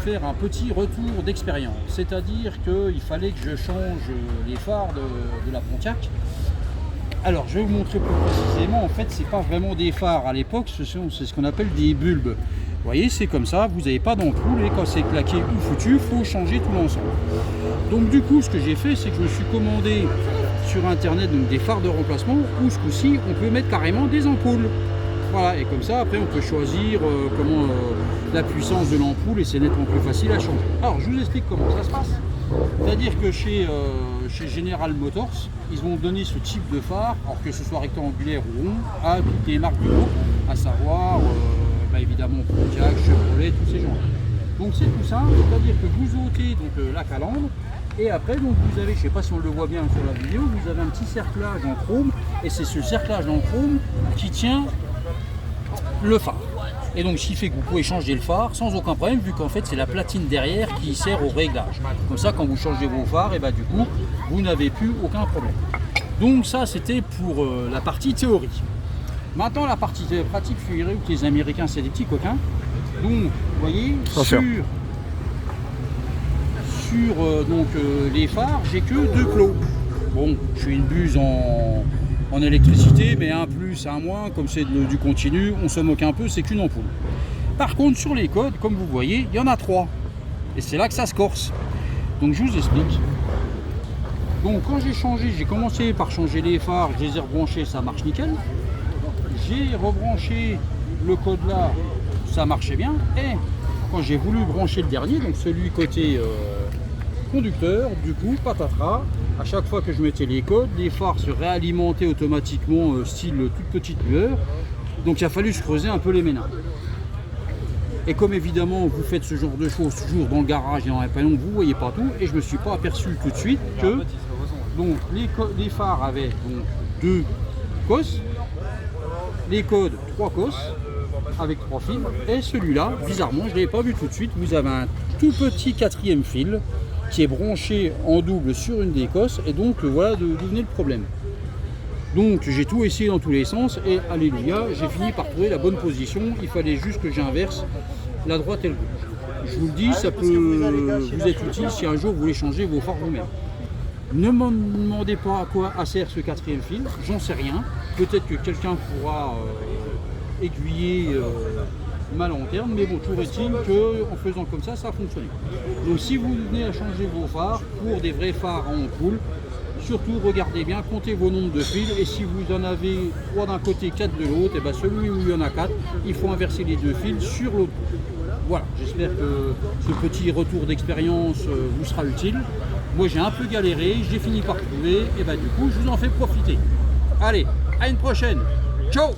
faire un petit retour d'expérience. C'est-à-dire qu'il fallait que je change les phares de la Pontiac. Alors, je vais vous montrer plus précisément. En fait, c'est pas vraiment des phares. À l'époque, c'est ce qu'on appelle des bulbes. Vous voyez, c'est comme ça. Vous n'avez pas d'ampoule et quand c'est claqué ou foutu, il faut changer tout l'ensemble. Donc, du coup, ce que j'ai fait, c'est que je me suis commandé sur Internet donc, des phares de remplacement où ce coup-ci, on peut mettre carrément des ampoules. Voilà, et comme ça, après, on peut choisir la puissance de l'ampoule et c'est nettement plus facile à changer. Alors, je vous explique comment ça se passe. C'est-à-dire que chez General Motors, ils vont donner ce type de phare, alors que ce soit rectangulaire ou rond, à toutes les marques du groupe, à savoir évidemment Pontiac, Chevrolet, tous ces gens-là. Donc c'est tout ça, c'est-à-dire que vous ôtez donc, la calandre, et après donc, vous avez, je ne sais pas si on le voit bien sur la vidéo, vous avez un petit cerclage en chrome, et c'est ce cerclage en chrome qui tient le phare. Et donc ce qui fait que vous pouvez changer le phare sans aucun problème, vu qu'en fait c'est la platine derrière qui sert au réglage. Comme ça, quand vous changez vos phares, et du coup vous n'avez plus aucun problème. Donc ça c'était pour la partie théorie. Maintenant la partie pratique, figurez que les Américains c'est des petits coquins. Donc vous voyez sur les phares, j'ai que 2 clos. Bon, je suis une buse en électricité, mais un plus, un moins, comme c'est du continu, on se moque un peu, c'est qu'une ampoule. Par contre, sur les codes, comme vous voyez, il y en a 3. Et c'est là que ça se corse. Donc je vous explique. Donc quand j'ai commencé par changer les phares, je les ai rebranchés, ça marche nickel. J'ai rebranché le code là, ça marchait bien. Et quand j'ai voulu brancher le dernier, donc celui côté conducteur, du coup, patatras, à chaque fois que je mettais les codes, les phares se réalimentaient automatiquement, style toute petite lueur. Donc il a fallu se creuser un peu les méninges. Et comme évidemment vous faites ce genre de choses toujours dans le garage et dans les panneaux, vous ne voyez pas tout. Et je ne me suis pas aperçu tout de suite que donc, les phares avaient donc 2 cosses, les codes 3 cosses avec 3 fils. Et celui-là, bizarrement, je ne l'avais pas vu tout de suite. Vous avez un tout petit 4e fil qui est branché en double sur une des cosses, et donc voilà d'où venait le problème. Donc j'ai tout essayé dans tous les sens et alléluia, j'ai fini par trouver la bonne position. Il fallait juste que j'inverse la droite et le gauche. Je vous le dis, ça peut vous être utile si un jour vous voulez changer vos phares vous-même. Ne me demandez pas à quoi sert ce 4e fil, j'en sais rien. Peut-être que quelqu'un pourra aiguiller ma lanterne, mais bon, toujours est-il qu'en faisant comme ça, ça fonctionne. Donc si vous venez à changer vos phares pour des vrais phares en ampoule, surtout regardez bien, comptez vos nombres de fils, et si vous en avez 3 d'un côté, 4 de l'autre, et celui où il y en a 4, il faut inverser les 2 fils sur l'autre. Voilà, j'espère que ce petit retour d'expérience vous sera utile. Moi j'ai un peu galéré, j'ai fini par trouver, et du coup je vous en fais profiter. Allez, à une prochaine, ciao!